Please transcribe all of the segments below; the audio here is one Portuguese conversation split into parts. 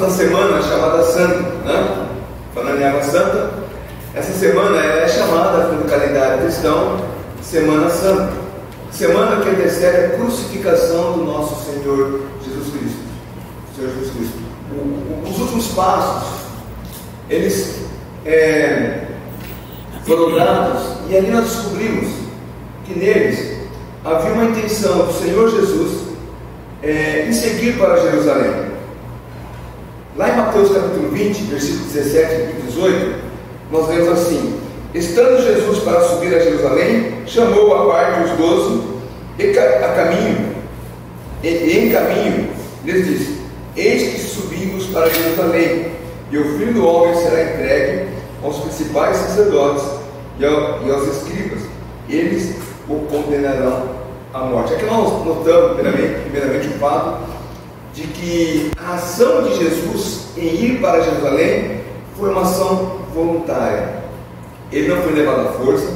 na semana chamada Santa, né? Falando em Água Santa, essa semana é chamada pelo calendário cristão Semana Santa, semana que antecede a crucificação do nosso Senhor Jesus Cristo. Os últimos passos, eles foram dados, e ali nós descobrimos que neles havia uma intenção do Senhor Jesus em seguir para Jerusalém. Lá em Mateus capítulo 20, versículos 17 e 18, nós lemos assim: estando Jesus para subir a Jerusalém, chamou à parte os 12 e em caminho lhes disse: eis que subimos para Jerusalém, e o Filho do Homem será entregue aos principais sacerdotes e aos escribas, eles o condenarão à morte. Aqui nós notamos primeiramente o fato de que a ação de Jesus em ir para Jerusalém foi uma ação voluntária. Ele não foi levado à força.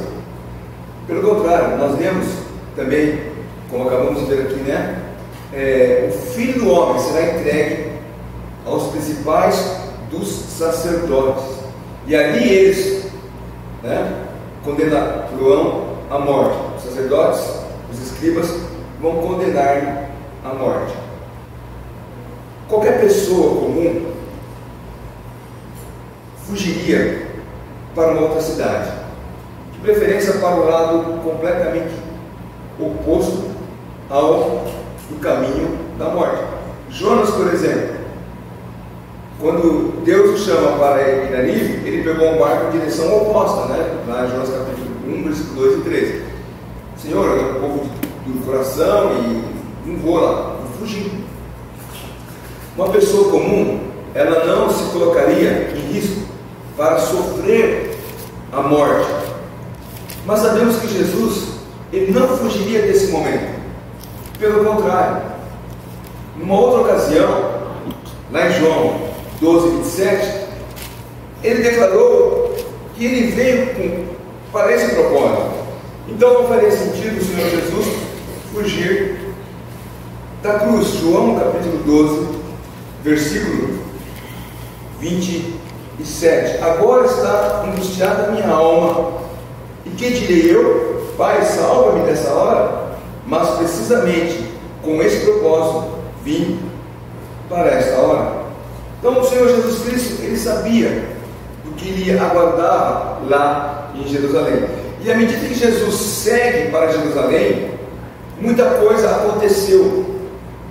Pelo contrário, nós vemos também, como acabamos de ver aqui, né? O Filho do Homem será entregue aos principais dos sacerdotes, e ali eles, né, condenarão à morte. Os sacerdotes, os escribas, vão condenar à morte. Qualquer pessoa comum fugiria para uma outra cidade, de preferência para o lado completamente oposto ao do caminho da morte. Jonas, por exemplo, quando Deus o chama para ir a Nínive, ele pegou um barco em direção oposta, né? Lá em Jonas capítulo 1, versículo 2 e 13. Senhor, eu é um povo do coração e não vou lá, vou fugir. Uma pessoa comum, ela não se colocaria em risco para sofrer a morte. Mas sabemos que Jesus, ele não fugiria desse momento. Pelo contrário, numa outra ocasião, lá em João 12, 27, ele declarou que ele veio para esse propósito. Então não faria sentido o Senhor Jesus fugir da cruz. João capítulo 12, versículo 27. Agora está angustiada a minha alma, e que direi eu? Pai, salva-me dessa hora. Mas precisamente com esse propósito vim para esta hora. Então o Senhor Jesus Cristo, ele sabia do que lhe aguardava lá em Jerusalém. E à medida que Jesus segue para Jerusalém, muita coisa aconteceu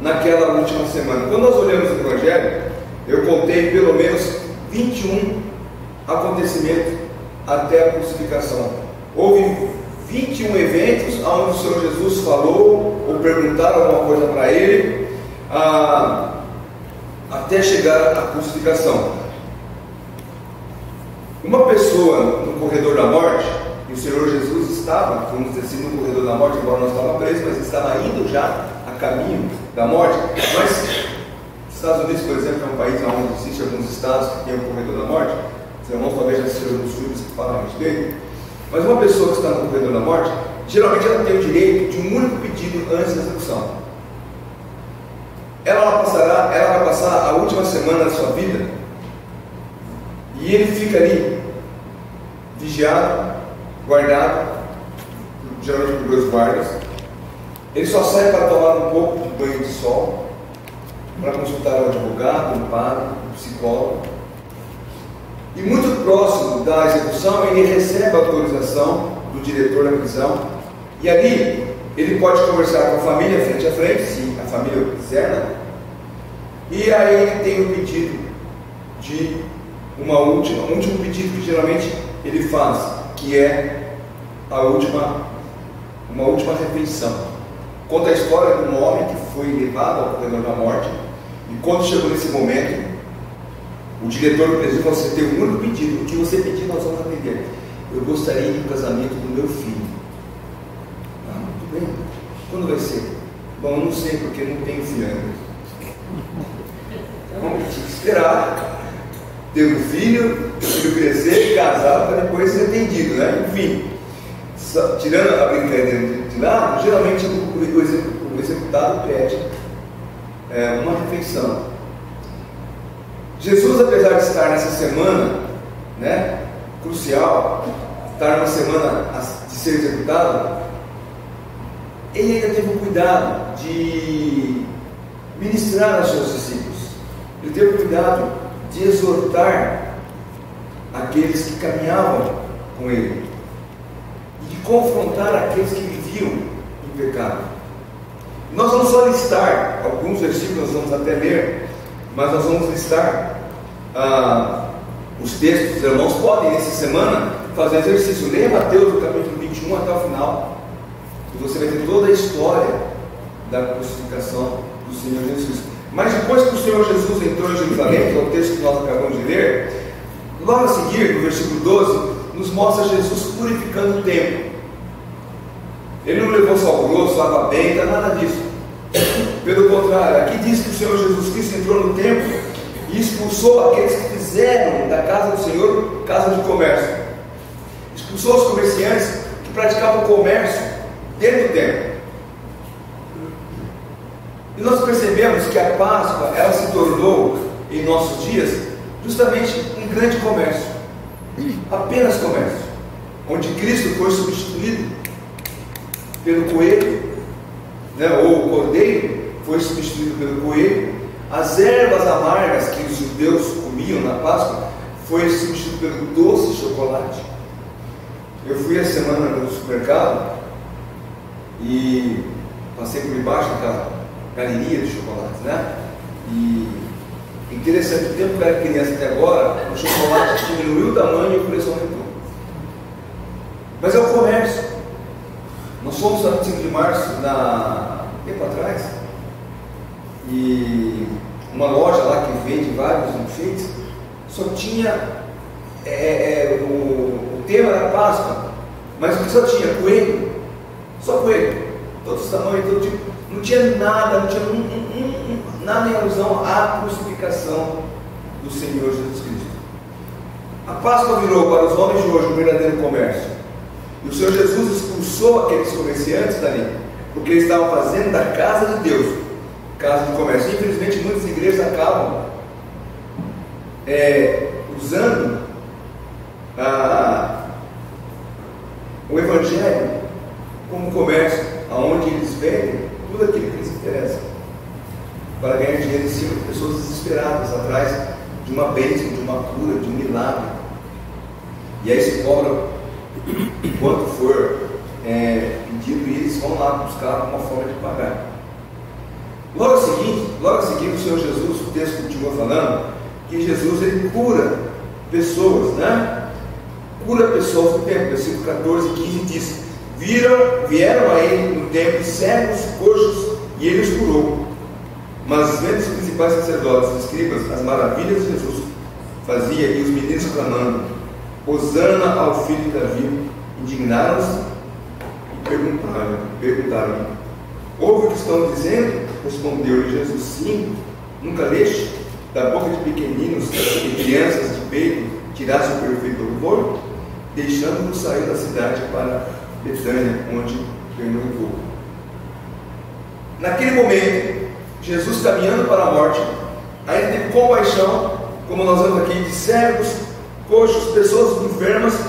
naquela última semana. Quando nós olhamos o Evangelho, eu contei pelo menos 21 acontecimentos até a crucificação. Houve 21 eventos onde o Senhor Jesus falou ou perguntaram alguma coisa para ele, até chegar à crucificação. Uma pessoa no corredor da morte, e o Senhor Jesus estava, vamos dizer assim, no corredor da morte, embora não estava preso, mas estava indo já a caminho da morte. Mas Estados Unidos, por exemplo, é um país onde existem alguns estados que têm o corredor da morte. Os irmãos talvez já assistiram alguns filmes que falam a respeito. Mas uma pessoa que está no corredor da morte, geralmente ela tem o direito de um único pedido antes da execução. Ela vai passar a última semana da sua vida, e ele fica ali vigiado, guardado, geralmente por 2 guardas. Ele só sai para tomar um pouco de banho de sol, para consultar um advogado, um padre, um psicólogo. E muito próximo da execução, ele recebe a autorização do diretor da prisão, e ali ele pode conversar com a família frente a frente, se a família o quiser, né? E aí ele tem o pedido de um último pedido que geralmente ele faz, que é uma última refeição. Conta a história de um homem que foi levado ao corredor da morte, e quando chegou nesse momento, o diretor do presídio falou: você tem um único pedido, o que você pedir nós vamos atender. Eu gostaria de ir no casamento do meu filho. Muito bem. Quando vai ser? Bom, não sei, porque não tenho filho ainda. Então, tinha que esperar ter um filho, o filho crescer, casar, para depois ser atendido, né? Enfim, tirando a brincadeira de lá, geralmente o executado pede uma refeição. Jesus, apesar de estar nessa semana, né, crucial, estar numa semana de ser executado, ele ainda teve o cuidado de ministrar aos seus discípulos. Ele teve o cuidado de exortar aqueles que caminhavam com ele e de confrontar aqueles que viviam em pecado. Nós vamos só listar alguns versículos, nós vamos até ler, mas nós vamos listar os textos. Os irmãos podem, nessa semana, fazer exercício. Leia Mateus, do capítulo 21 até o final, e você vai ter toda a história da crucificação do Senhor Jesus. Mas depois que o Senhor Jesus entrou em Jerusalém, que é o texto que nós acabamos de ler, logo a seguir, no versículo 12, nos mostra Jesus purificando o templo. Ele não levou sal grosso, água benta, nada disso. Pelo contrário, aqui diz que o Senhor Jesus Cristo entrou no templo e expulsou aqueles que fizeram da casa do Senhor casa de comércio. Expulsou os comerciantes que praticavam comércio dentro do templo. E nós percebemos que a Páscoa, ela se tornou, em nossos dias, justamente um grande comércio. Apenas comércio. Onde Cristo foi substituído pelo coelho, né, ou o cordeiro foi substituído pelo coelho. As ervas amargas que os judeus comiam na Páscoa foi substituído pelo doce chocolate. Eu fui essa semana no supermercado e passei por debaixo daquela galeria de chocolates, né? E interessante, o tempo que eu era criança até agora, o chocolate diminuiu o tamanho e o preço aumentou. Mas é o comércio. Nós fomos no 25 de março, tempo atrás, e uma loja lá que vende vários enfeites, só tinha o tema da Páscoa, mas o que só tinha? Coelho, só coelho, todos os tamanhos, todo tipo, não tinha nada, não tinha nada em alusão à crucificação do Senhor Jesus Cristo. A Páscoa virou para os homens de hoje um verdadeiro comércio, e o Senhor Jesus expulsou aqueles comerciantes dali, porque eles estavam fazendo da casa de Deus casa de comércio. Infelizmente, muitas igrejas acabam usando o Evangelho como comércio, aonde eles vendem tudo aquilo que lhes interessa, para ganhar dinheiro em cima de pessoas desesperadas, atrás de uma bênção, de uma cura, de um milagre. E aí se cobra quanto for pedido, e eles vão lá buscar uma forma de pagar. Logo a seguir, o Senhor Jesus, o texto continua falando que Jesus, ele cura pessoas, né? Cura pessoas no templo. Versículo 14 e 15 diz: vieram a ele no templo cegos, coxos, e ele os curou. Mas vendo os principais sacerdotes e escribas as maravilhas que Jesus fazia, e os meninos clamando: Hosana ao filho de Davi, indignaram-se e perguntaram-lhe: ouve o que estão dizendo? Respondeu-lhe Jesus: sim, nunca leste da boca de pequeninos e crianças de peito tirasse o perfeito louvor? Deixando-o, saiu da cidade para Betânia, onde pernoitou. Naquele momento, Jesus, caminhando para a morte, ainda teve compaixão, como nós vemos aqui, de cegos, coxos, pessoas enfermas,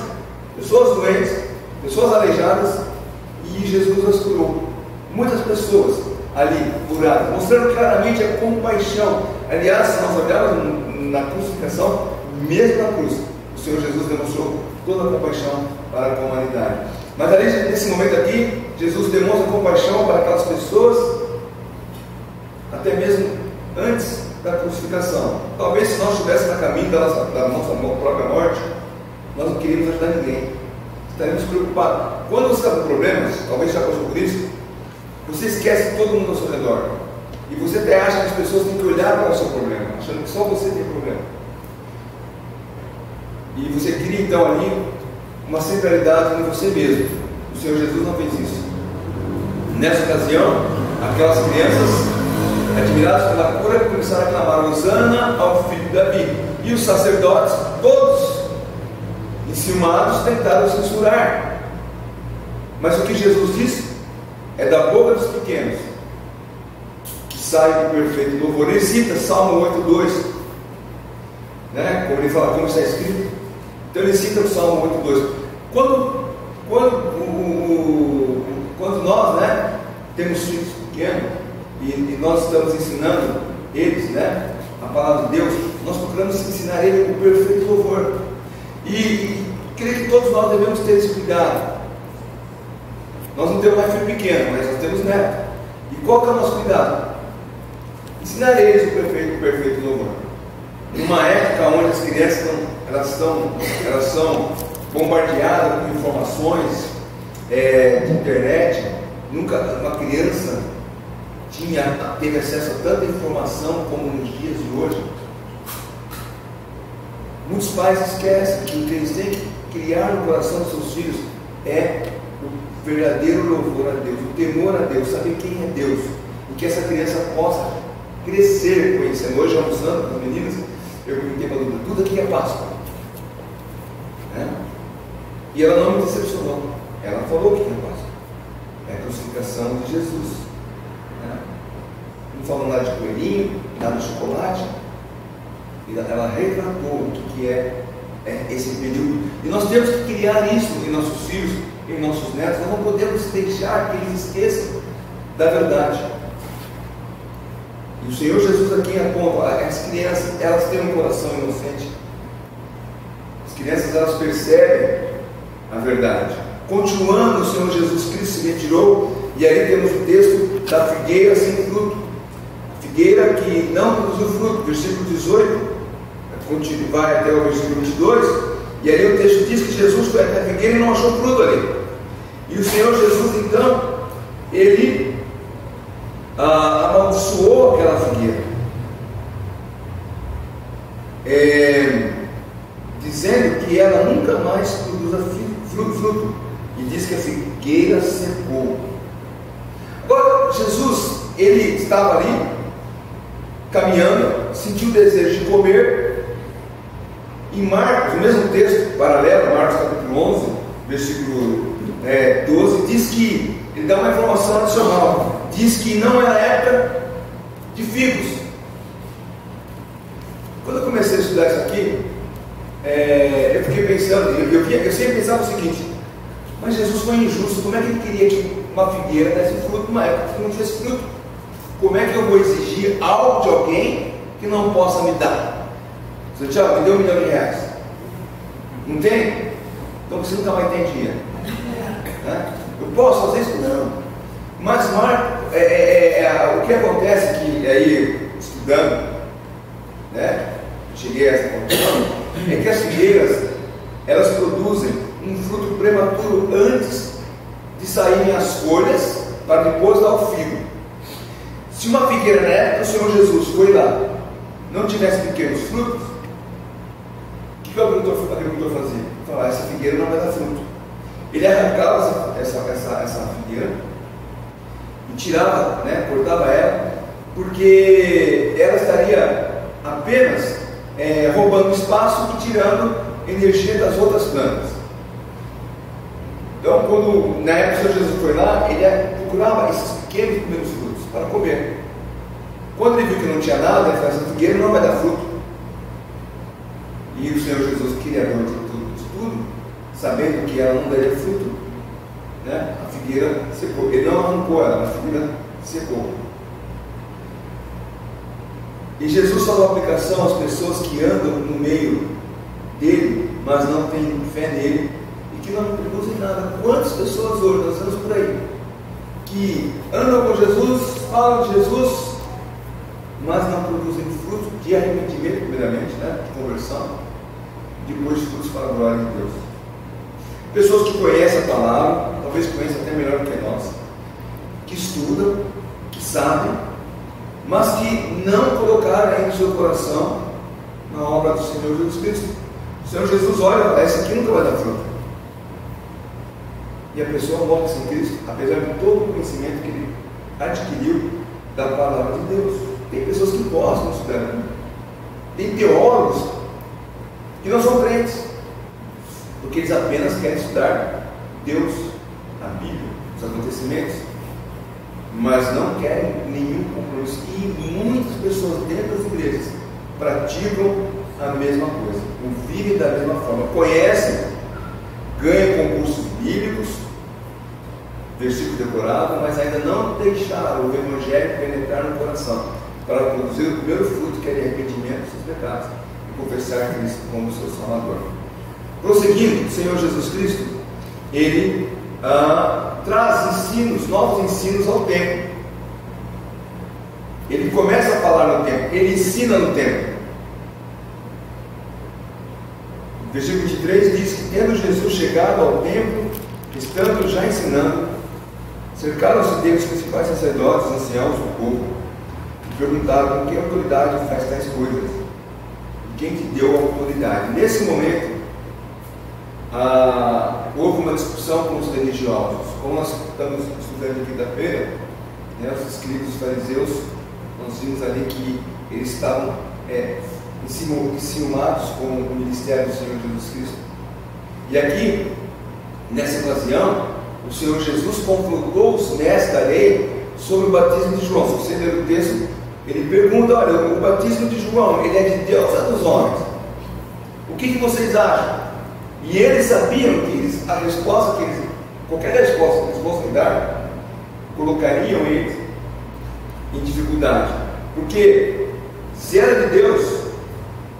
pessoas doentes, pessoas aleijadas, e Jesus as curou. Muitas pessoas ali curadas, mostrando claramente a compaixão. Aliás, se nós olharmos na crucificação, mesmo na cruz, o Senhor Jesus demonstrou toda a compaixão para com a humanidade. Mas ali, nesse momento aqui, Jesus demonstra compaixão para aquelas pessoas, até mesmo antes da crucificação. Talvez se nós estivéssemos na caminho da nossa própria morte, nós não queríamos ajudar ninguém, estaríamos preocupados. Quando você está com problemas, talvez já passou por isso, você esquece todo mundo ao seu redor, e você até acha que as pessoas têm que olhar para o seu problema, achando que só você tem problema, e você cria então ali uma centralidade em você mesmo. O Senhor Jesus não fez isso. Nessa ocasião, aquelas crianças, admiradas pela cura, começaram a clamar: Hosana ao filho de Davi. E os sacerdotes, todos enciumados, tentaram censurar. Mas o que Jesus disse é da boca dos pequenos que sai o perfeito louvor. Ele cita Salmo 8:2: né? Como ele fala, como está escrito. Então ele cita o Salmo 8:2. Quando nós, né, temos filhos pequenos e nós estamos ensinando eles, né, a palavra de Deus, nós procuramos ensinar ele o perfeito louvor. E creio que todos nós devemos ter esse cuidado. Nós não temos mais filho pequeno, mas nós temos neto. E qual que é o nosso cuidado? Ensinar eles o perfeito louvor. Numa época onde as crianças elas são bombardeadas com informações de internet, nunca uma criança teve acesso a tanta informação como nos dias de hoje. Muitos pais esquecem que o que eles têm que criar no coração dos seus filhos é o verdadeiro louvor a Deus, o temor a Deus, saber quem é Deus, e que essa criança possa crescer conhecendo. Hoje, almoçando com as meninas, eu perguntei para a Duda: Duda, o que é Páscoa? E ela não me decepcionou. Ela falou que é Páscoa. É a crucificação de Jesus. Não falou nada de coelhinho, nada de chocolate. E ela retratou o que é esse período. E nós temos que criar isso em nossos filhos, em nossos netos. Nós não podemos deixar que eles esqueçam da verdade. E o Senhor Jesus aqui aponta: as crianças, elas têm um coração inocente. As crianças, elas percebem a verdade. Continuando, o Senhor Jesus Cristo se retirou, e aí temos o texto da figueira sem fruto. Figueira que não produziu fruto, versículo 18, vai até o versículo 22, e ali o texto diz que Jesus foi até a figueira e não achou fruto ali. E o Senhor Jesus, então, ele amaldiçoou aquela figueira, dizendo que ela nunca mais produza fruto, e diz que a figueira secou. Agora, Jesus, ele estava ali caminhando, sentiu o desejo de comer. Em Marcos, o mesmo texto paralelo, Marcos capítulo 11, versículo 12, diz que ele dá uma informação adicional. Diz que não era época de figos. Quando eu comecei a estudar isso aqui, eu fiquei pensando, eu sempre pensava o seguinte: mas Jesus foi injusto. Como é que ele queria que uma figueira desse fruto numa época que não tivesse fruto? Como é que eu vou exigir algo de alguém que não possa me dar? Santiago, me deu R$1 milhão. Não tem? Então você nunca vai ter dinheiro. Eu posso fazer isso? Não. Mas o que acontece é que, aí, estudando, cheguei a essa conclusão, é que as figueiras, elas produzem um fruto prematuro antes de saírem as folhas, para depois dar o figo. Se uma figueira, na época, o Senhor Jesus foi lá, não tivesse pequenos frutos, o que o agricultor fazia? Falar: essa figueira não vai dar fruto. Ele arrancava essa figueira e tirava, cortava ela, porque ela estaria apenas roubando espaço e tirando energia das outras plantas. Então, quando na época o Senhor Jesus foi lá, ele procurava esses pequenos primeiros frutos para comer. Quando ele viu que não tinha nada, ele falou: essa figueira não vai dar fruto. E o Senhor Jesus, criador de tudo, sabendo que ela não daria fruto, a figueira secou. Ele não arrancou ela, a figueira secou. E Jesus falou a aplicação às pessoas que andam no meio dele, mas não têm fé nele e que não produzem nada. Quantas pessoas hoje nós vemos por aí que andam com Jesus, falam de Jesus, mas não produzem fruto de arrependimento, primeiramente, de conversão, depois de frutos para a glória de Deus. Pessoas que conhecem a palavra, talvez conheçam até melhor do que nós, que estudam, que sabem, mas que não colocaram ainda o seu coração na obra do Senhor Jesus Cristo. O Senhor Jesus olha e fala: esse aqui nunca vai dar fruto. E a pessoa morre sem Cristo, apesar de todo o conhecimento que ele adquiriu da palavra de Deus. Tem pessoas que gostam de estudar, tem teólogos que não são crentes, porque eles apenas querem estudar Deus, a Bíblia, os acontecimentos, mas não querem nenhum compromisso. E muitas pessoas dentro das igrejas praticam a mesma coisa, não vivem da mesma forma, conhecem, ganham concursos bíblicos, versículo decorado, mas ainda não deixaram o Evangelho penetrar no coração, para produzir o primeiro fruto, que é arrependimento dos seus pecados, e confessar Cristo como seu Salvador. Prosseguindo, o Senhor Jesus Cristo, Ele traz ensinos, novos ensinos ao templo. Ele começa a falar no templo, Ele ensina no templo. O versículo 23 diz que, tendo Jesus chegado ao templo, estando já ensinando, cercaram-se dele os principais sacerdotes, anciãos do povo, e perguntaram: com que autoridade faz tais coisas? E quem te deu a autoridade? Nesse momento, houve uma discussão com os religiosos. Como nós estamos estudando quinta-feira, né, os escribas, os fariseus, nós vimos ali que eles estavam enciumados com o ministério do Senhor Jesus Cristo. E aqui, nessa ocasião, o Senhor Jesus confrontou os mestres da lei sobre o batismo de João. Se você ler o texto, ele pergunta: olha, o batismo de João, ele é de Deus ou é dos homens? O que vocês acham? E eles sabiam que a resposta que eles, qualquer resposta que eles fossem dar, colocariam eles em dificuldade, porque se era de Deus,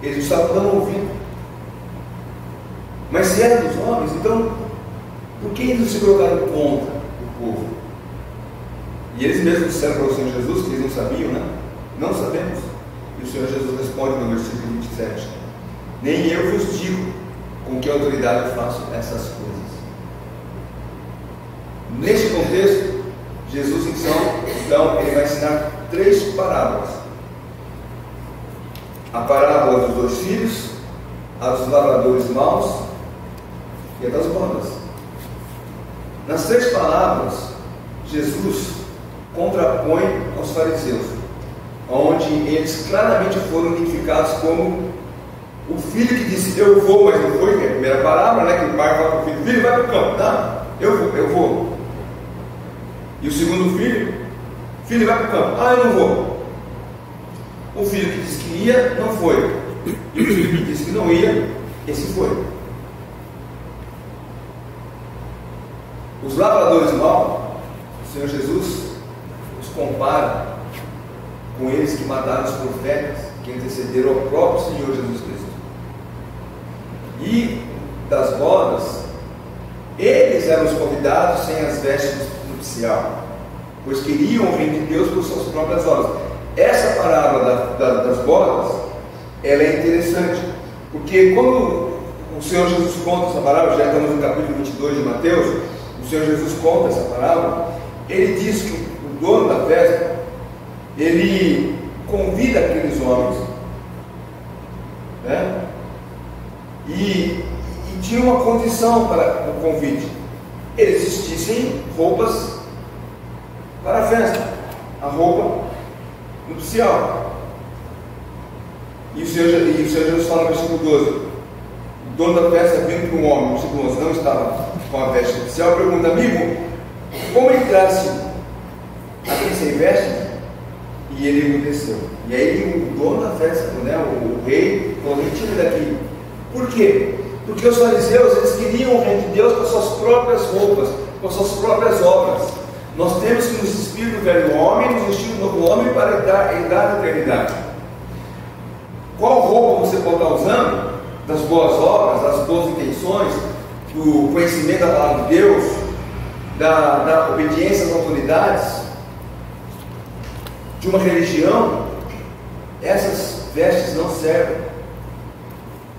eles não estavam dando ouvido, mas se era dos homens, então por que eles se colocaram contra o povo? E eles mesmos disseram para o Senhor Jesus que eles não sabiam, né? Não sabemos. E o Senhor Jesus responde no versículo 27: nem eu vos digo com que autoridade eu faço essas coisas. Neste contexto, Jesus então ele vai ensinar 3 parábolas: a parábola dos 2 filhos, a dos lavradores maus e a das bodas. Nas 3 parábolas, Jesus contrapõe aos fariseus, onde eles claramente foram identificados como o filho que disse: eu vou, mas não foi, que é a primeira parábola, né? Que o pai fala para o filho: filho, vai para o campo. Não, eu vou. E o segundo filho: filho, vai para o campo. Ah, eu não vou. O filho que disse que ia, não foi. E o filho que disse que não ia, esse foi. Os lavradores maus, o Senhor Jesus os compara com eles que mataram os profetas que antecederam ao próprio Senhor Jesus Cristo. E das bodas, eles eram os convidados sem as vestes nupcial, pois queriam o reino de Deus por suas próprias obras. Essa parábola das bodas, ela é interessante, porque quando o Senhor Jesus conta essa parábola, já estamos no capítulo 22 de Mateus, o Senhor Jesus conta essa parábola, ele diz que o dono da festa, ele convida aqueles homens, né? E tinha uma condição para o convite: eles vestissem roupas para a festa, a roupa nupcial. E o Senhor Jesus fala no versículo 12: o dono da festa, vindo para um homem, no versículo 11, não estava com a veste nupcial, pergunta: amigo, como entrasse aqui sem veste? E ele emudeceu. E aí o dono da festa, né, o rei, falou: retira daqui. Por quê? Porque os fariseus, eles queriam o reino de Deus com as suas próprias roupas, com as suas próprias obras. Nós temos que nos despir do velho homem, nos vestir do novo homem para herdar a eternidade. Qual roupa você pode estar usando? Das boas obras, das boas intenções, do conhecimento da palavra de Deus, da obediência às autoridades, de uma religião. Essas vestes não servem.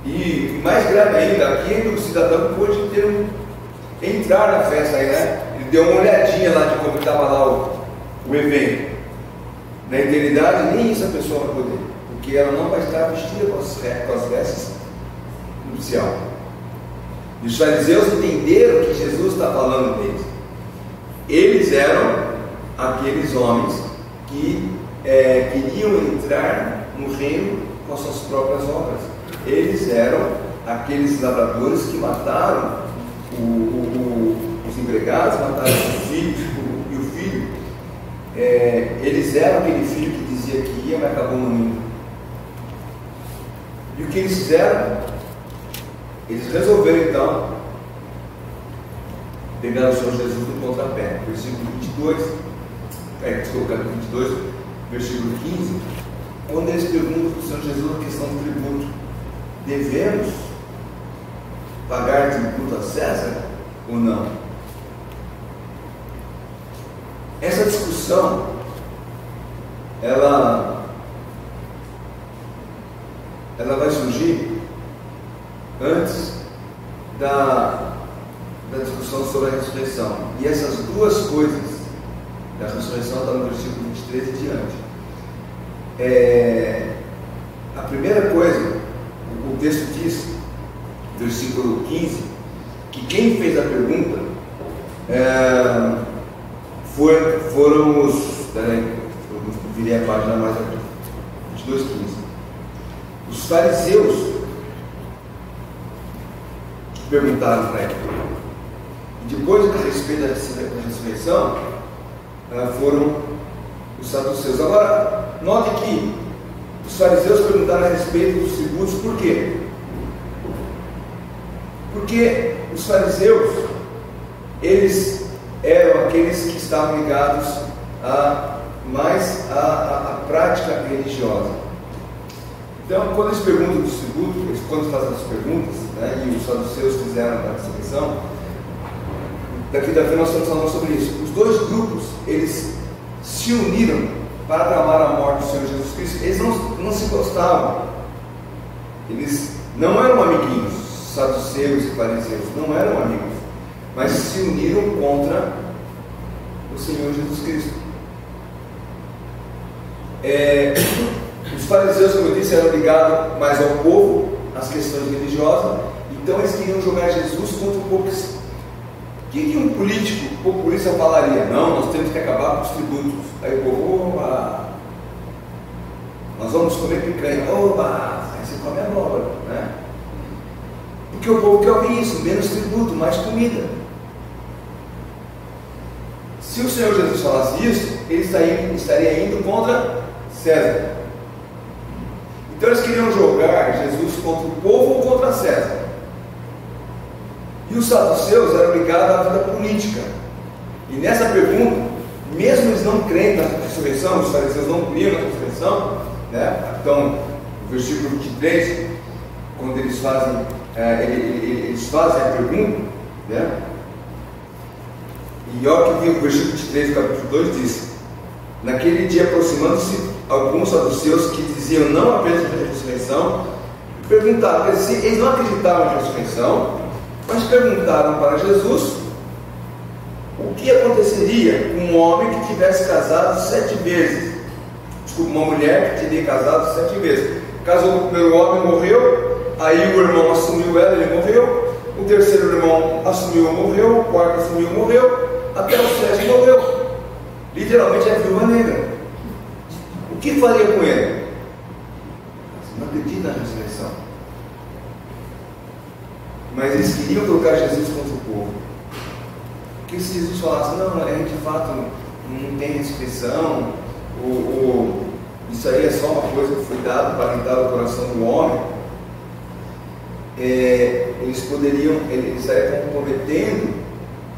E mais grave ainda, aqui o cidadão pôde entrar na festa aí, né? Ele deu uma olhadinha lá de como estava lá o evento. Na eternidade, nem isso a pessoa vai poder, porque ela não vai estar vestida com as vestes nupcial. E os fariseus entenderam que Jesus está falando deles. Eles eram aqueles homens que queriam entrar no reino com as suas próprias obras. Eles eram aqueles lavradores que mataram os empregados, mataram os filhos e o filho. Eles eram aquele filho que dizia que ia, mas acabou não indo. E o que eles fizeram? Eles resolveram então pegar o Senhor Jesus no contrapé. Versículo 22, capítulo 22, versículo 15, quando eles perguntam para o Senhor Jesus a questão do tributo: devemos pagar tributo a César ou não? Essa discussão, ela vai surgir antes da discussão sobre a ressurreição. E essas duas coisas da ressurreição estão no versículo 23 e diante. A primeira coisa, o texto diz, versículo 15, que quem fez a pergunta foram os... eu virei a página mais aqui, 22:15. Os fariseus que perguntaram para ele. E depois, a respeito da ressurreição, foram os saduceus. Agora, note que os fariseus perguntaram a respeito dos tributos. Por quê? Porque os fariseus, eles eram aqueles que estavam ligados mais à prática religiosa. Então, quando eles perguntam dos tributos, quando fazem as perguntas, né, e os saduceus fizeram a ressurreição, daqui da frente nós estamos falando sobre isso. Os dois grupos, eles se uniram para tramar a morte do Senhor Jesus Cristo. Eles não se gostavam. Eles não eram amiguinhos, saduceus e fariseus, não eram amigos, mas se uniram contra o Senhor Jesus Cristo. Os fariseus, como eu disse, eram ligados mais ao povo, às questões religiosas. Então eles queriam jogar Jesus contra o povo. O que um político populista falaria? Não, nós temos que acabar com os tributos. Aí o povo: opa, nós vamos comer picanha. Opa, aí você come abóbora, né? Porque o povo quer ouvir isso: menos tributo, mais comida. Se o Senhor Jesus falasse isso, ele estaria indo contra César. Então eles queriam jogar Jesus contra o povo ou contra César. E os saduceus eram ligados à vida política. E nessa pergunta, mesmo eles não crendo na ressurreição, os fariseus não criam na ressurreição, né? Então, no versículo 23, quando eles fazem a pergunta, né? E olha que o versículo 23 do capítulo 2 diz: naquele dia, aproximando-se alguns saduceus que diziam não apenas na ressurreição, perguntaram, eles não acreditavam na ressurreição, mas perguntaram para Jesus o que aconteceria com um homem que tivesse casado 7 vezes. Desculpa, uma mulher que teria casado 7 vezes. Casou com o primeiro homem, morreu, aí o irmão assumiu ela, ele morreu, o terceiro irmão assumiu, morreu, o quarto assumiu, morreu, até o 7º morreu. Literalmente é a viúva negra. O que faria com ele? Você não acredita na ressurreição. Mas eles queriam colocar Jesus contra o povo. Porque se Jesus falasse: não, de fato não tem ressurreição, isso aí é só uma coisa que foi dada para alentar o coração do homem, eles estariam comprometendo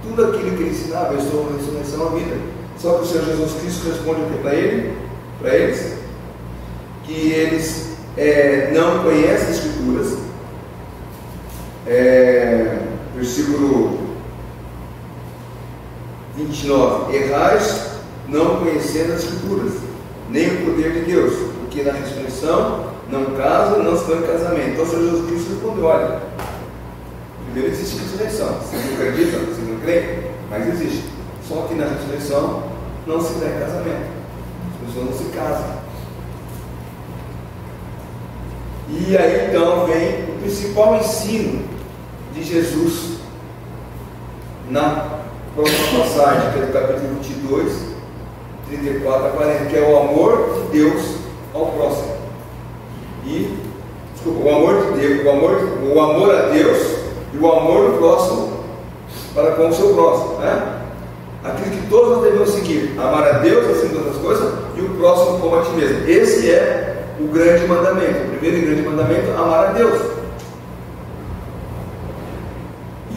tudo aquilo que ele ensinava: eu sou a ressurreição da vida. Só que o Senhor Jesus Cristo responde para eles que eles não conhecem as Escrituras. Versículo 29: errais não conhecendo as Escrituras, nem o poder de Deus, porque na ressurreição não casa, não se põe em casamento. Então o Senhor Jesus Cristo respondeu: olha, primeiro existe ressurreição, vocês não acreditam, vocês não creem, mas existe. Só que na ressurreição não se dá em casamento, as pessoas não se casam. E aí então vem o principal ensino de Jesus na próxima passagem, que é do capítulo 22, 34 a 40, que é o amor de Deus ao próximo. O amor de Deus, o amor a Deus e o amor do próximo para com o seu próximo, né? Aquilo que todos nós devemos seguir: amar a Deus acima de outras coisas e o próximo como a ti mesmo. Esse é o grande mandamento. O primeiro e grande mandamento é amar a Deus.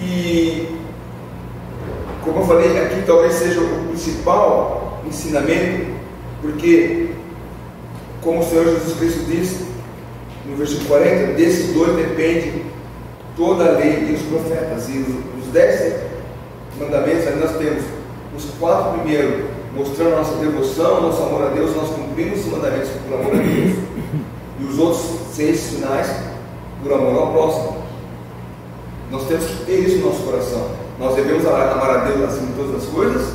E, como eu falei, aqui talvez seja o principal ensinamento, porque, como o Senhor Jesus Cristo diz no versículo 40, desses dois depende toda a lei e os profetas. E os 10 mandamentos, aí nós temos os 4 primeiros, mostrando a nossa devoção, nosso amor a Deus. Nós cumprimos os mandamentos por amor a Deus, e os outros 6 finais por amor ao próximo. Nós temos que ter isso no nosso coração. Nós devemos amar a Deus acima de todas as coisas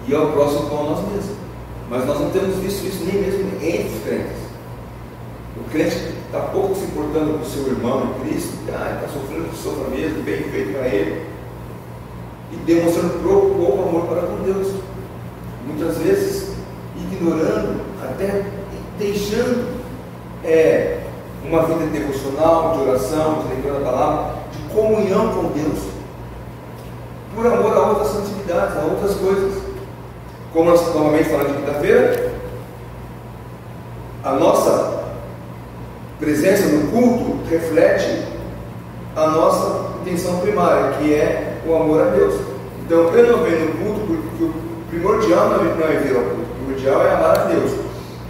e ao próximo como a nós mesmos. Mas nós não temos visto isso nem mesmo entre os crentes. O crente está pouco se importando com o seu irmão em Cristo, está sofrendo que sofra mesmo, bem feito para ele, e demonstrando pouco amor para com Deus. Muitas vezes ignorando, até deixando uma vida devocional, de oração, de leitura da palavra, de comunhão com Deus, por amor a outras atividades, a outras coisas. Como nós novamente falamos de quinta-feira, a nossa presença no culto reflete a nossa intenção primária, que é o amor a Deus. Então eu não venho no culto porque o primordial não é vir ao culto, o primordial é amar a Deus.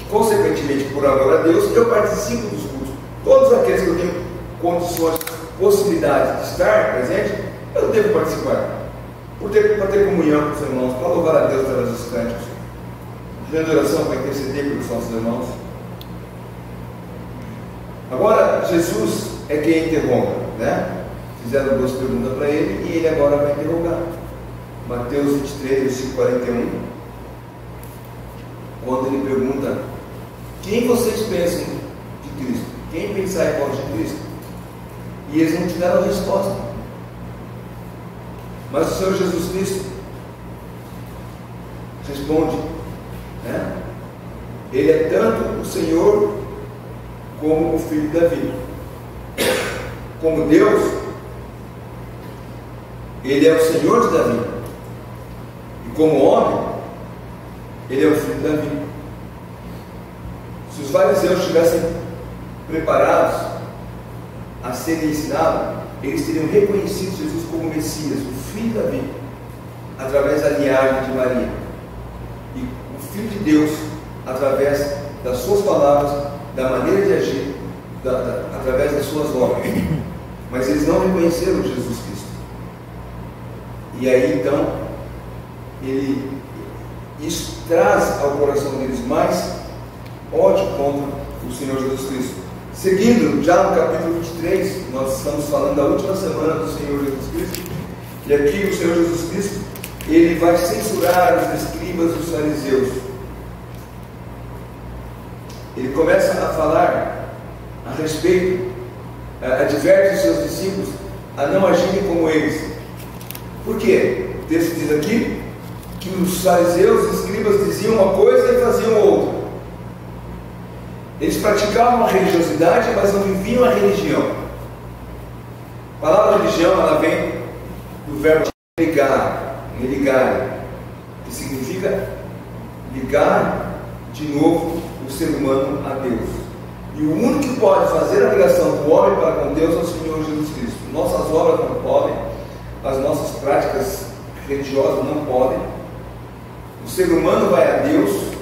Consequentemente, por amor a Deus, eu participo dos cultos. Todos aqueles que eu tenho condições, possibilidades de estar presente, eu devo participar. Para ter comunhão com os irmãos, para louvar a Deus através dos cânticos, de oração para interceder pelos nossos irmãos. Agora, Jesus é quem interrompe, né? Fizeram 2 perguntas para ele e ele agora vai interrogar. Mateus 23, versículo 41, quando ele pergunta: quem vocês pensam de Cristo? Quem pensar igual de Cristo? E eles não tiveram resposta. Mas o Senhor Jesus Cristo responde, né? Ele é tanto o Senhor como o Filho de Davi. Como Deus, Ele é o Senhor de Davi. E como homem, Ele é o Filho de Davi. Se os fariseus estivessem preparados a serem ensinados, eles teriam reconhecido Jesus como Messias, o Filho de Davi, através da linhagem de Maria, e o Filho de Deus, através das suas palavras, da maneira de agir, através das suas obras. Mas eles não reconheceram Jesus Cristo. E aí então, isso traz ao coração deles mais ódio contra o Senhor Jesus Cristo. Seguindo, já no capítulo 23, nós estamos falando da última semana do Senhor Jesus Cristo, e aqui o Senhor Jesus Cristo, ele vai censurar os escribas e os fariseus. Ele começa a falar a respeito, adverte os seus discípulos a não agirem como eles. Por quê? O texto diz aqui que os fariseus e os escribas diziam uma coisa e faziam outra. Eles praticavam a religiosidade, mas não viviam a religião. A palavra religião, ela vem do verbo ligar, que significa ligar de novo o ser humano a Deus. E o único que pode fazer a ligação do homem para com Deus é o Senhor Jesus Cristo. Nossas obras não podem, as nossas práticas religiosas não podem. O ser humano vai a Deus,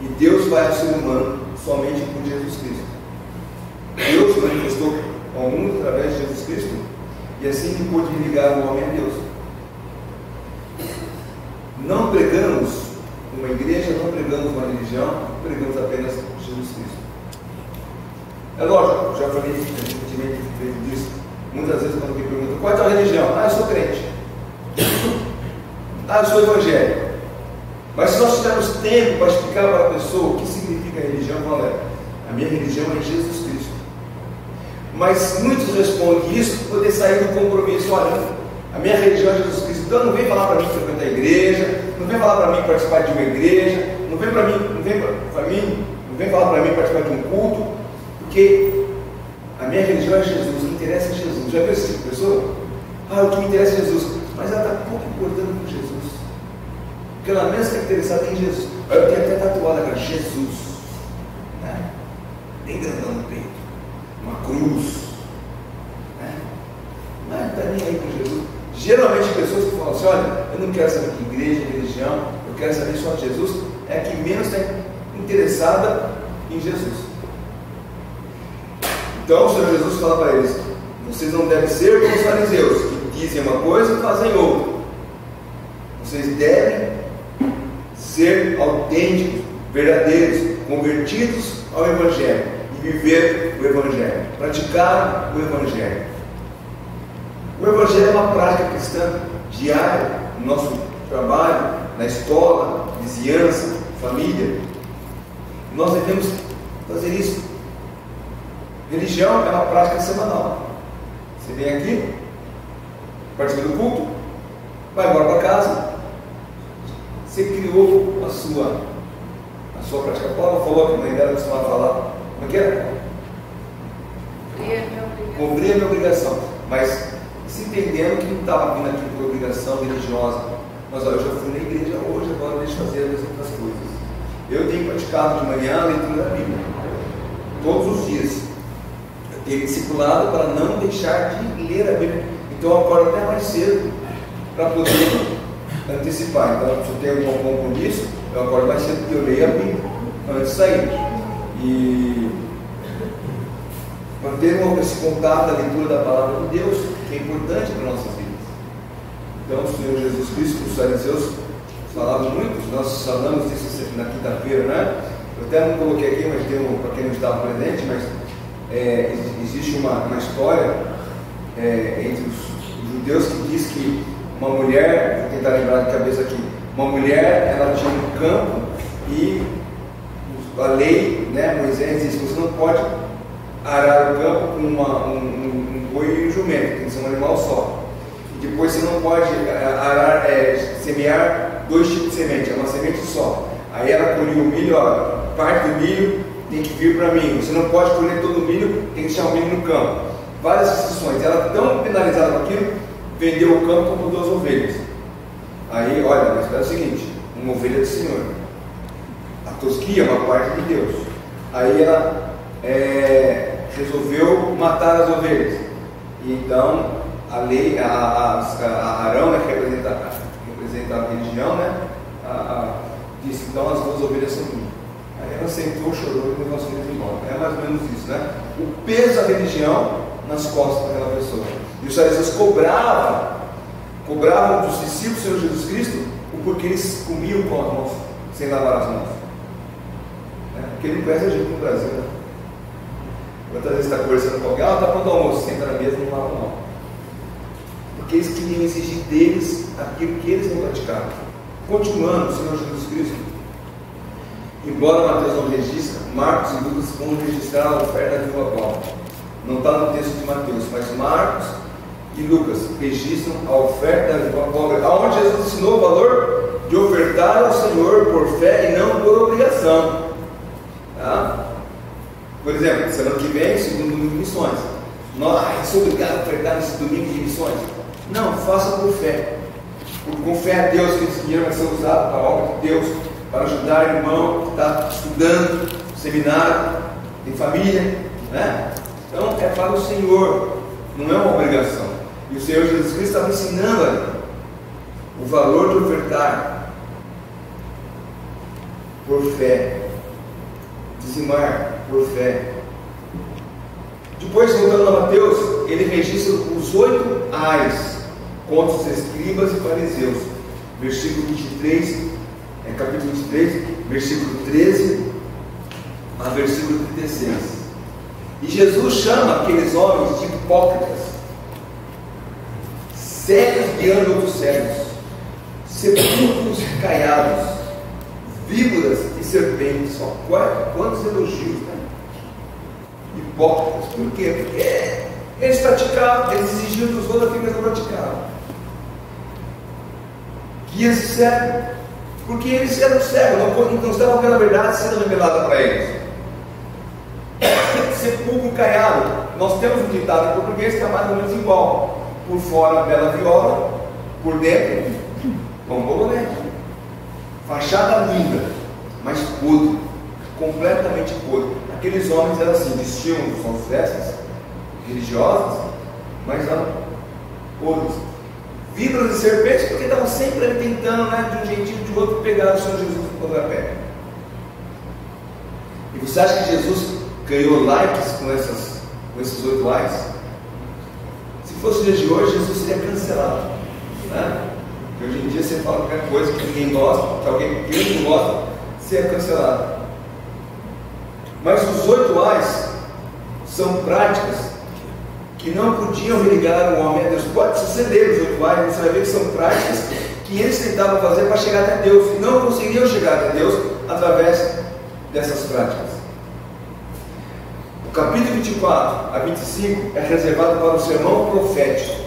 e Deus vai ao ser humano somente por Jesus Cristo. Deus manifestou ao mundo através de Jesus Cristo, e assim que pôde ligar o homem a Deus. Não pregamos uma igreja, não pregamos uma religião, pregamos apenas Jesus Cristo. É lógico, já falei recentemente disso. Muitas vezes quando alguém pergunta: qual é a tua religião? Eu sou crente. Eu sou evangélico. Mas se nós tivermos tempo para explicar para a pessoa o que significa religião, a minha religião é Jesus Cristo. Mas muitos respondem isso para poder sair do compromisso. Olha, a minha religião é Jesus Cristo. Então não vem falar para mim frequentar a igreja, não vem falar para mim participar de uma igreja, não vem falar para mim participar de um culto, porque a minha religião é Jesus, o que interessa é Jesus. Já viu esse tipo de pessoa? O que me interessa é Jesus, mas ela está pouco importando com Jesus. porque ela mesmo está interessada em Jesus. Eu tenho até tatuado agora, Jesus, né? Bem grandão no peito, uma cruz, né? Mas não está nem aí com Jesus. Geralmente pessoas que falam assim, olha, eu não quero saber de igreja, de religião, eu quero saber só de Jesus, é a que menos está interessada em Jesus. Então o Senhor Jesus fala para eles: vocês não devem ser como os fariseus, que dizem uma coisa e fazem outra. Vocês devem ser autênticos, verdadeiros, convertidos ao Evangelho e viver o Evangelho, praticar o Evangelho. O Evangelho é uma prática cristã diária no nosso trabalho, na escola, vizinhança, família. Nós devemos fazer isso. Religião é uma prática semanal. Você vem aqui, participa do culto, vai embora para casa. Você criou a sua prática. Paulo falou que a mãe dela costumava falar, como é que era? Cumprir a minha obrigação. Mas se entendendo que não estava vindo aqui por obrigação religiosa. Mas olha, eu já fui na igreja hoje, agora deixa eu fazer as outras coisas. Eu tenho praticado de manhã a leitura da Bíblia, todos os dias. Eu tenho discipulado para não deixar de ler a Bíblia. Então eu acordo até mais cedo para poder antecipar. Então, se eu tenho algum compromisso, eu acordo mais cedo porque eu leio a Bíblia antes de sair. E manter esse contato da leitura da palavra de Deus, que é importante para nossas vidas. Então, o Senhor Jesus Cristo, os fariseus falavam muito, nós falamos disso na quinta-feira, né? Eu até não coloquei aqui, mas tem para quem não estava presente, mas existe uma história entre os judeus que diz que uma mulher, vou tentar lembrar de cabeça aqui, uma mulher, ela tinha um campo e a lei, né, Moisés diz que você não pode arar o campo com um boi e um jumento, tem que ser um animal só. E depois você não pode arar, semear dois tipos de semente, é uma semente só. Aí ela colheu o milho, ó, parte do milho tem que vir para mim, você não pode colher todo o milho, tem que deixar o milho no campo. Várias restrições. Ela tão penalizada com aquilo, vendeu o campo como 2 ovelhas. Aí, olha, mas é o seguinte, uma ovelha do Senhor, a tosquia é uma parte de Deus. Aí ela resolveu matar as ovelhas. E então a lei, Arão, né, que representa a religião, né, disse: então as 2 ovelhas são minhas. Aí ela sentou, chorou e levou as ovelhas embora. É mais ou menos isso, né? O peso da religião nas costas daquela pessoa. E os fariseus cobravam dos discípulos do Senhor Jesus Cristo o porquê eles comiam com as mãos sem lavar as mãos. Porque ele não conhece a gente no Brasil, né? Quantas vezes está conversando com alguém, está pronto o almoço, senta na mesa e não lava a mão. Porque eles queriam exigir deles aquilo que eles não praticavam. Continuando, o Senhor Jesus Cristo, embora Mateus não registra, Marcos e Lucas vão registrar a oferta da viúva pobre. Não está no texto de Mateus, mas Marcos e Lucas registram a oferta da viúva pobre, onde Jesus ensinou o valor de ofertar ao Senhor por fé e não por obrigação. Tá? Por exemplo, semana que vem, segundo domingo de missões. Nós sou obrigado a ofertar nesse domingo de missões. Não, faça por fé. Com fé a Deus que esse dinheiro vai ser usado para a obra de Deus, para ajudar o irmão que está estudando, seminário, tem família, né? Então é para o Senhor, não é uma obrigação. E o Senhor Jesus Cristo estava ensinando ali o valor de ofertar por fé, dizimar por fé. Depois, voltando a Mateus, ele registra os 8 ais contra os escribas e fariseus. Versículo 23, capítulo 23, versículo 13 a versículo 36. E Jesus chama aqueles homens de hipócritas, cegos guiando outros cegos, sepulcros caiados, víboras e serpentes. Quantos elogios, né? Hipócritas. Por quê? Porque eles praticavam, eles exigiam dos outros aquilo que eles não praticavam. Guias cegos, porque eles eram cegos, não estavam vendo a verdade sendo revelada para eles. Sepulcro caiado. Nós temos um ditado em português que é mais ou menos igual: por fora bela viola, por dentro pão bolonete. fachada linda, mas podre, completamente podre. Aqueles homens eram assim, vestiam suas vestes religiosas, mas eram podres. Víboras e serpentes, porque estavam sempre tentando, né, de um jeitinho ou de outro, pegar o Senhor Jesus no contrapé. E você acha que Jesus ganhou likes com esses 8 likes? Se fosse o dia de hoje, Jesus seria cancelado, né? Porque hoje em dia você fala qualquer coisa que ninguém gosta, que alguém que não gosta, você é cancelado. Mas os 8 A's são práticas que não podiam religar o homem a Deus. Pode suceder os 8 A's, você vai ver que são práticas que eles tentavam fazer para chegar até Deus, e não conseguiam chegar até Deus através dessas práticas. O capítulo 24 a 25 é reservado para o sermão profético.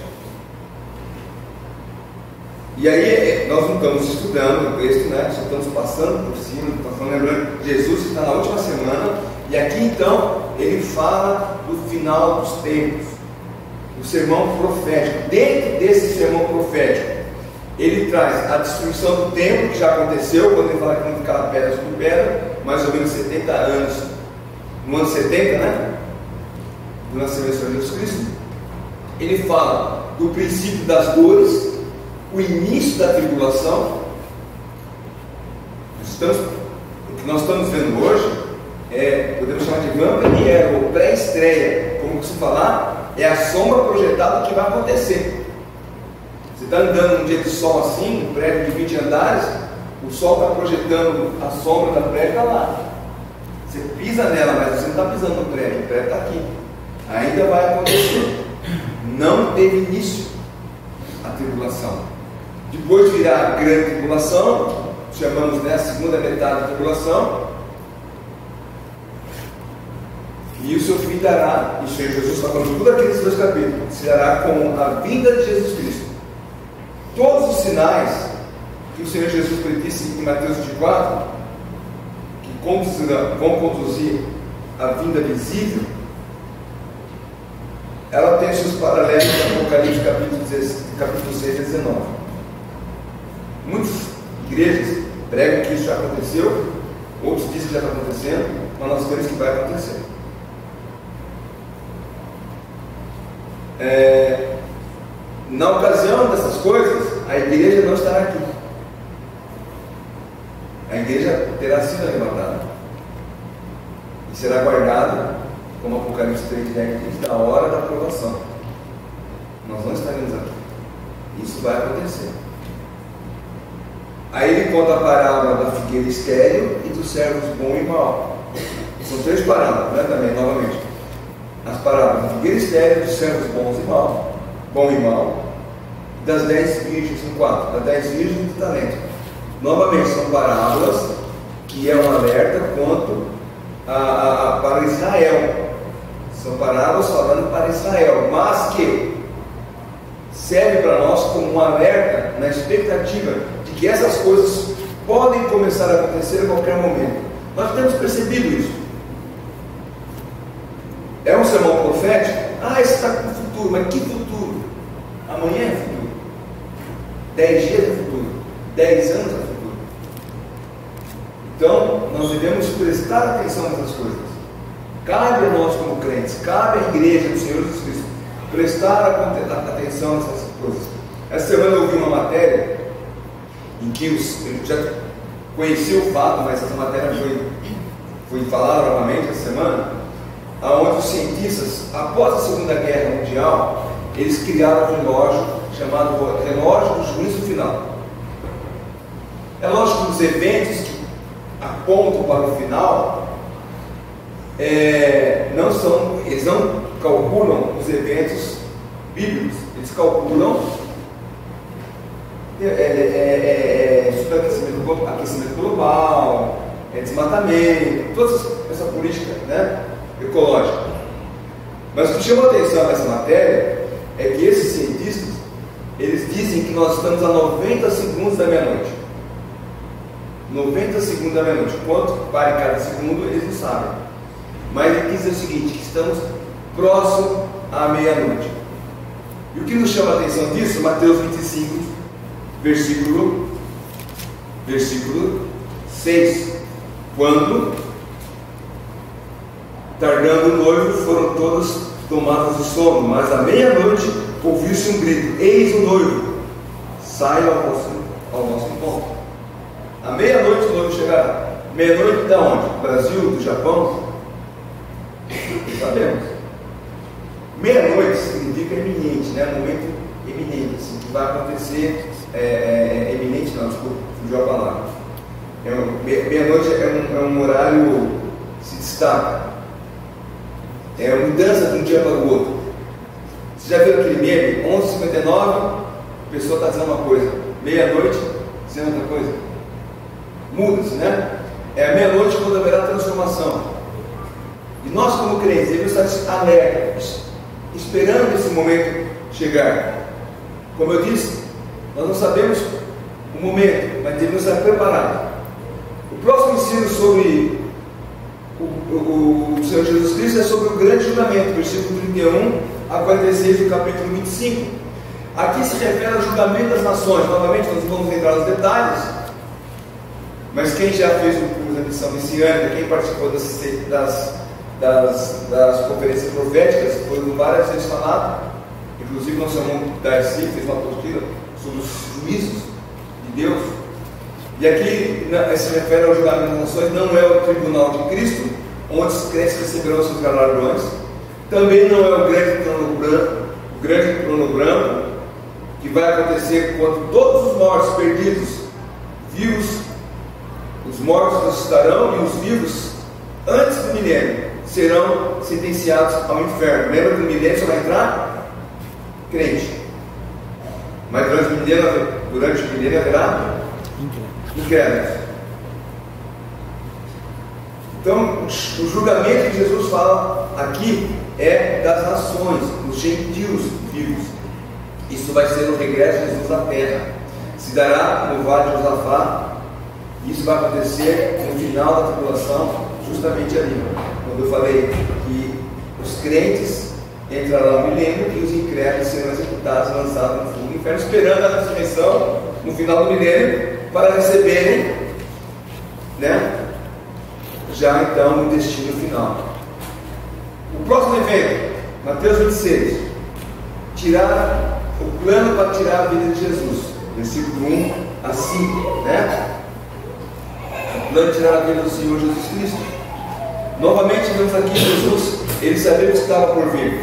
E aí nós não estamos estudando o texto, né? Só estamos passando por cima, estamos lembrando que Jesus está na última semana, e aqui então ele fala do final dos tempos, o sermão profético. Dentro desse sermão profético, ele traz a destruição do templo, que já aconteceu, quando ele fala que não ficava pedra sobre pedra, mais ou menos 70 anos, no ano 70, né? Do nascimento de Jesus Cristo. Ele fala do princípio das dores, o início da tribulação. O que nós estamos vendo hoje podemos chamar de Vampier, ou pré-estreia, como se falar, é a sombra projetada do que vai acontecer. Você está andando num dia de sol assim, um prédio de 20 andares, o sol está projetando a sombra da prédio, está lá. Você pisa nela, mas você não está pisando no prédio, o prédio está aqui. Ainda vai acontecer. Não teve início a tribulação. Depois virá a grande tribulação, chamamos, né, a segunda metade da tribulação, e o seu fim dará, isso aí Jesus está falando tudo aqueles 2 capítulos, se dará com a vinda de Jesus Cristo. Todos os sinais que o Senhor Jesus predisse em Mateus 24, que vão conduzir a vinda visível, ela tem seus paralelos no Apocalipse capítulo 6 e 19. Muitas igrejas pregam que isso já aconteceu, outros dizem que já está acontecendo, mas nós vemos que vai acontecer. Na ocasião dessas coisas, a igreja não estará aqui. A igreja terá sido arrebatada e será guardada, como Apocalipse 3:10 diz, da hora da aprovação. Nós não estaremos aqui. Isso vai acontecer. Aí ele conta a parábola da figueira estéril e dos servos bom e mau. São 3 parábolas, né, também, novamente. As parábolas da figueira estéril, dos servos bons e mau, bom e mau, das 10 virgens, são 4, das 10 virgens do talento. Novamente, são parábolas que é um alerta quanto para Israel. São parábolas falando para Israel, mas que serve para nós como um alerta na expectativa de que essas coisas podem começar a acontecer a qualquer momento. Nós temos percebido isso. É um sermão profético? Isso está com o futuro, mas que futuro? Amanhã é futuro, 10 dias é futuro, 10 anos é futuro. Então nós devemos prestar atenção nessas coisas. Cabe a nós como crentes, cabe à igreja do Senhor Jesus Cristo prestar atenção nessas coisas. Essa semana eu ouvi uma matéria em que eu já conheci o fato, mas essa matéria foi falada novamente essa semana, onde os cientistas, após a Segunda Guerra Mundial, eles criaram um relógio chamado relógio do juízo final. É lógico que os eventos que apontam para o final eles não calculam os eventos bíblicos, eles calculam aquecimento global, desmatamento, toda essa política, né, ecológica. Mas o que chama a atenção nessa matéria é que esses cientistas, eles dizem que nós estamos a 90 segundos da meia-noite. 90 segundos da meia-noite. Quanto para cada segundo, eles não sabem. Mas ele diz o seguinte, que estamos próximo à meia-noite. E o que nos chama a atenção disso? Mateus 25, versículo Versículo 6. Quando, tardando o noivo, foram todos tomados de sono, mas à meia-noite ouviu-se um grito: eis o noivo, saia ao nosso encontro. À meia-noite o noivo chegará. Meia-noite de onde? Do Brasil, do Japão? Sabemos. Meia-noite significa eminente, né? Momento eminente, assim, que vai acontecer. Eminente não, desculpa, fugiu a palavra. Meia-noite é um horário que se destaca. É a mudança de um dia para o outro. Você já viu aquele meme? 11h59, a pessoa está dizendo uma coisa. Meia-noite, dizendo outra coisa. Muda-se, né? É a meia-noite quando haverá transformação. E nós, como crentes, devemos estar alertas, esperando esse momento chegar. Como eu disse, nós não sabemos o momento, mas devemos estar preparados. O próximo ensino sobre o Senhor Jesus Cristo é sobre o grande julgamento, versículo 31 a 46 do capítulo 25. Aqui se refere ao julgamento das nações. Novamente, nós não vamos entrar nos detalhes, mas quem já fez o curso da missão messiânica, quem participou das conferências proféticas, foi várias vezes falado, inclusive nosso irmão Darcy fez uma apostila sobre os juízos de Deus. E aqui se refere ao julgamento das nações. Não é o tribunal de Cristo, onde os crentes receberão seus galardões. Também não é o grande trono branco, que vai acontecer quando todos os mortos perdidos, vivos, os mortos ressuscitarão e os vivos, antes do milênio, serão sentenciados ao inferno. Lembra que no milênio só vai entrar crente, mas durante o milênio haverá incrédulos. Então, o julgamento que Jesus fala aqui é das nações, dos gentios vivos. Isso vai ser no regresso de Jesus à terra. Se dará no vale de Josafá. Isso vai acontecer no final da tribulação, justamente ali, quando eu falei que os crentes entrarão no milênio e os incrédulos serão executados, lançados no fogo do inferno, esperando a ressurreição no final do milênio, para receberem, né, já então o destino final. O próximo evento, Mateus 26, o plano para tirar a vida de Jesus, versículo 1 a 5, né? O plano de tirar a vida do Senhor Jesus Cristo. Novamente vemos aqui Jesus, ele sabia o que estava por vir,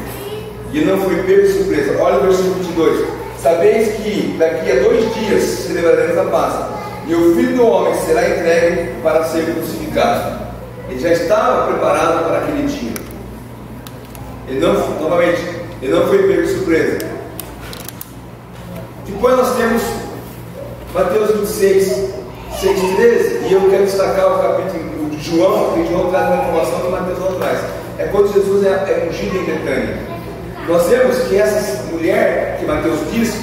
e não foi pego de surpresa. Olha o versículo 22: sabeis que daqui a 2 dias celebraremos a Páscoa, e o Filho do Homem será entregue para ser crucificado. Ele já estava preparado para aquele dia. Ele não foi pego de surpresa. Depois nós temos Mateus 26, 6 e 13, e eu quero destacar o capítulo de João, porque João traz uma informação que Mateus não traz. É quando Jesus é ungido em Betânia. Nós vemos que essa mulher que Mateus diz,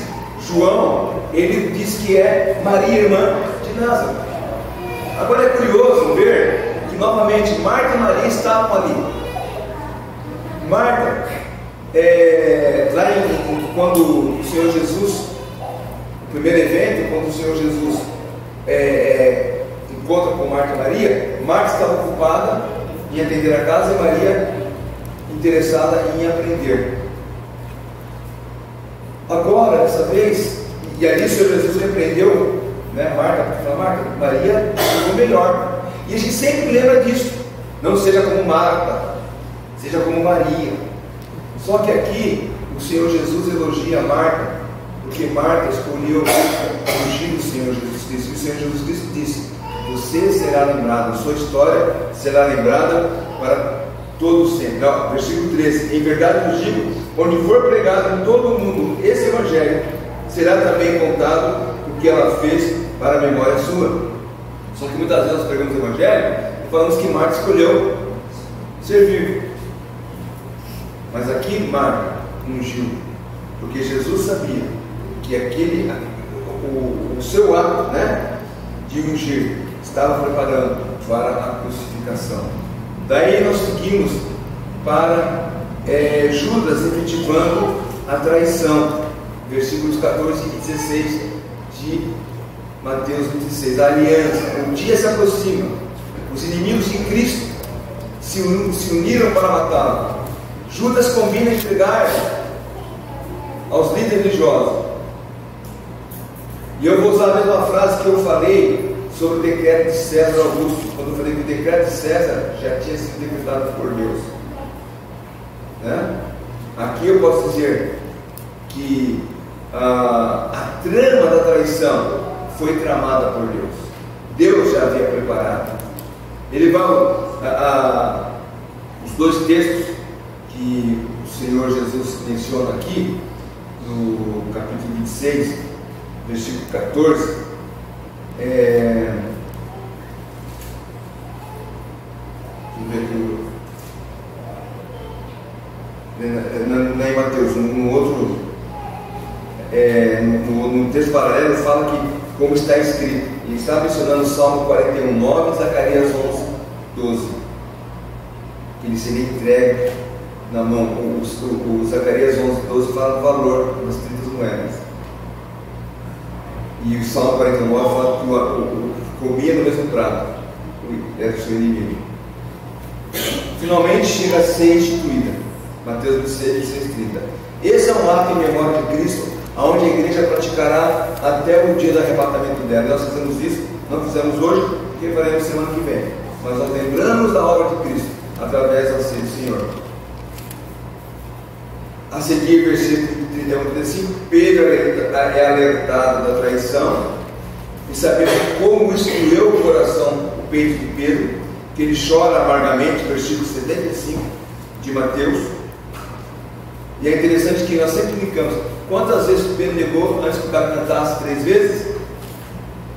João, ele diz que é Maria, irmã de Lázaro. Agora é curioso ver que novamente Marta e Maria estavam ali. Marta, quando o Senhor Jesus, no primeiro evento, quando o Senhor Jesus encontra com Marta e Maria, Marta estava ocupada em atender a casa e Maria interessada em aprender. Agora, dessa vez, e ali o Senhor Jesus repreendeu, né, Marta, Maria ficou melhor. E a gente sempre lembra disso. Não seja como Marta, seja como Maria. Só que aqui o Senhor Jesus elogia Marta, porque Marta escolheu fugir do Senhor Jesus Cristo. E o Senhor Jesus Cristo disse: você será lembrado, sua história será lembrada para todos sempre. Versículo 13: em verdade vos digo, onde for pregado em todo o mundo esse evangelho, será também contado o que ela fez para a memória sua. Só que muitas vezes nós pregamos o evangelho e falamos que Marta escolheu servir. Mas aqui Marta ungiu, porque Jesus sabia que o seu ato, né, de ungir estava preparando para a crucificação. Daí nós seguimos para Judas efetivando a traição, versículos 14 e 16 de Mateus 26, a aliança, o dia se aproxima, os inimigos de Cristo se uniram para matá-lo. Judas combina entregar aos líderes religiosos. E eu vou usar a mesma frase que eu falei sobre o decreto de César Augusto, quando eu falei que o decreto de César já tinha sido decretado por Deus, né? Aqui eu posso dizer que a trama da traição foi tramada por Deus. Deus já havia preparado. Ele vai os dois textos que o Senhor Jesus menciona aqui, no capítulo 26, versículo 14, não é em Mateus, no outro, no texto paralelo fala que, como está escrito, ele está mencionando o Salmo 41:9 e Zacarias 11:12, que ele seria entregue na mão. O Zacarias 11:12 fala do valor das 30 moedas, e o Salmo 49 fala que comia no mesmo prato, era o seu inimigo. Finalmente chega a ser instituída, Mateus 26:30. Esse é um ato em memória de Cristo, onde a igreja praticará até o dia do arrebatamento dela. Nós fizemos isso, não fizemos hoje, porque faremos semana que vem, mas nós lembramos da obra de Cristo através da ceia do Senhor. A seguir, versículo 31 e 35, Pedro é alertado da traição, e sabemos como isso doeu o coração, o peito de Pedro, que ele chora amargamente, versículo 75 de Mateus. E é interessante que nós sempre brincamos, quantas vezes Pedro negou antes que o cara cantasse 3 vezes?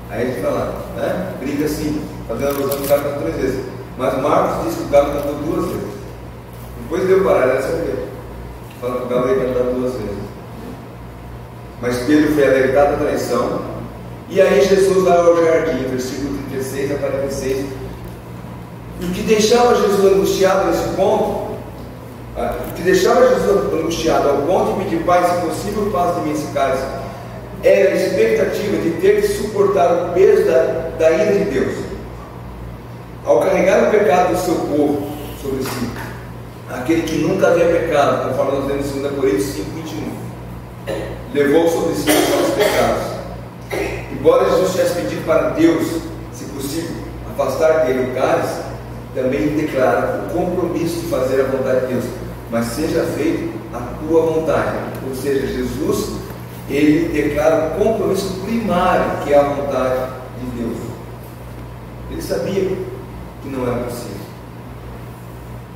Aí a gente fala, né? Brinca assim, fazendo alusão que o cara cantou 3 vezes. Mas Marcos diz que o galo cantou 2 vezes. Depois deu parar, essa vez. Fala que o galo ia cantar 2 vezes. Mas Pedro foi alertado da traição. E aí Jesus vai ao jardim, versículo 36 a 46. E o que deixava Jesus angustiado nesse ponto, o que deixava Jesus angustiado ao ponto de pedir, Pai, se possível, paz de mim esse cálice, era a expectativa de ter que suportar o peso da ira de Deus. Ao carregar o pecado do seu povo sobre si, aquele que nunca havia pecado, conforme nós lemos em 2 Coríntios 5:21, levou sobre si os nossos pecados. Embora Jesus tivesse pedido para Deus, se possível, afastar dele o cálice, também declara o compromisso de fazer a vontade de Deus, mas seja feita a tua vontade. Ou seja, Jesus, ele declara o compromisso primário, que é a vontade de Deus. Ele sabia que não era possível.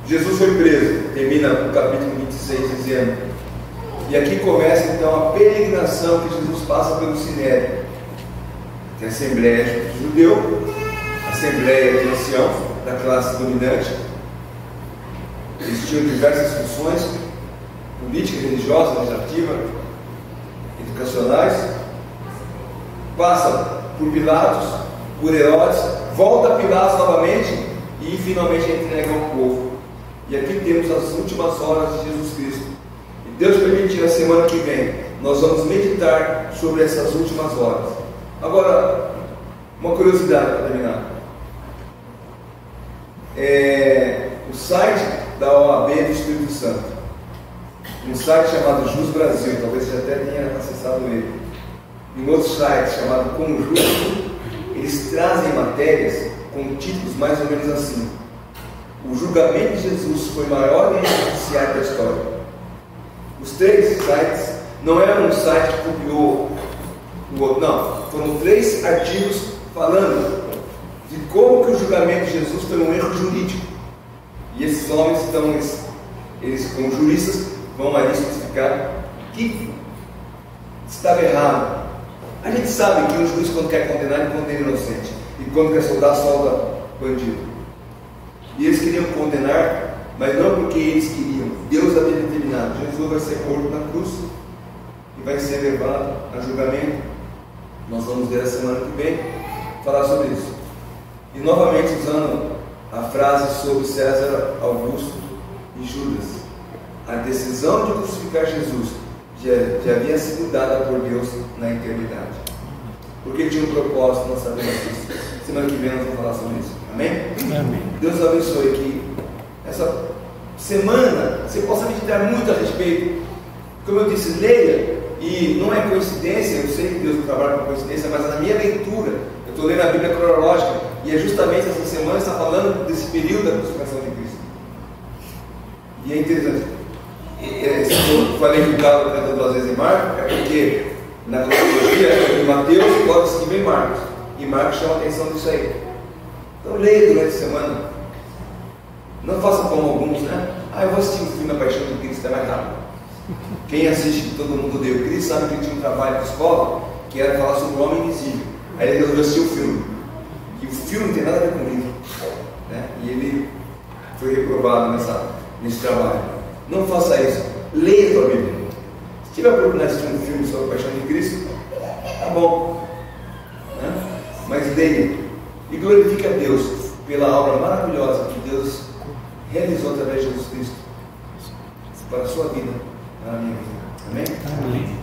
Jesus foi preso, termina o capítulo 26 dizendo, e aqui começa então a peregrinação que Jesus passa pelo Sinédrio. Tem a Assembleia Judeu, a Assembleia de Anciãos da classe dominante. Eles tinham diversas funções políticas, religiosas, legislativas, educacionais. Passa por Pilatos, por Herodes, volta a Pilatos novamente e finalmente entrega ao povo. E aqui temos as últimas horas de Jesus Cristo. E Deus permitir, na semana que vem, nós vamos meditar sobre essas últimas horas. Agora, uma curiosidade para terminar. O site da OAB do Espírito Santo, um site chamado Jus Brasil, talvez você até tenha acessado ele, e um outro site chamado Como Justo, eles trazem matérias com títulos mais ou menos assim: o julgamento de Jesus foi o maior judiciário da história. Os 3 sites, não é um site que copiou o outro, não, foram 3 artigos falando de como que o julgamento de Jesus foi um erro jurídico. E esses homens, então, eles como juristas, vão ali especificar que estava errado. A gente sabe que um juiz, quando quer condenar, ele condena inocente, e quando quer soldar, solda bandido. E eles queriam condenar, mas não porque eles queriam, Deus havia determinado. Jesus vai ser morto na cruz e vai ser levado a julgamento. Nós vamos ver a semana que vem falar sobre isso. E novamente usando a frase sobre César Augusto e Judas, a decisão de crucificar Jesus já havia sido dada por Deus na eternidade. porque Ele tinha um propósito na nossa vida. Semana que vem nós vamos falar sobre isso. Amém? Amém. Deus abençoe que essa semana você possa meditar muito a respeito. Como eu disse, leia, e não é coincidência, eu sei que Deus não trabalha com coincidência, mas na minha leitura, eu estou lendo a Bíblia cronológica, e é justamente essa semana está falando desse período da crucificação de Cristo. E é interessante. Eu falei que o Galo canta 2 vezes em Marcos, é porque na cronologia em Mateus pode seguir em Marcos, e Marcos chama a atenção disso aí. Então leia durante a semana. Não faça como alguns, né? Eu vou assistir um filme da Paixão de Cristo, é mais rápido. Quem assiste Todo Mundo Odeia o Cristo sabe que ele tinha um trabalho de escola que era falar sobre o homem invisível. Aí ele resolveu assistir o filme. E o filme não tem nada a ver com o livro, né? E ele foi reprovado nesse trabalho. Não faça isso. Leia a tua Bíblia. Se tiver a oportunidade de assistir um filme sobre a Paixão de Cristo, tá bom, né? Mas leia e glorifique a Deus pela obra maravilhosa que Deus realizou através de Jesus Cristo para a sua vida, para a minha vida. Amém? Amém.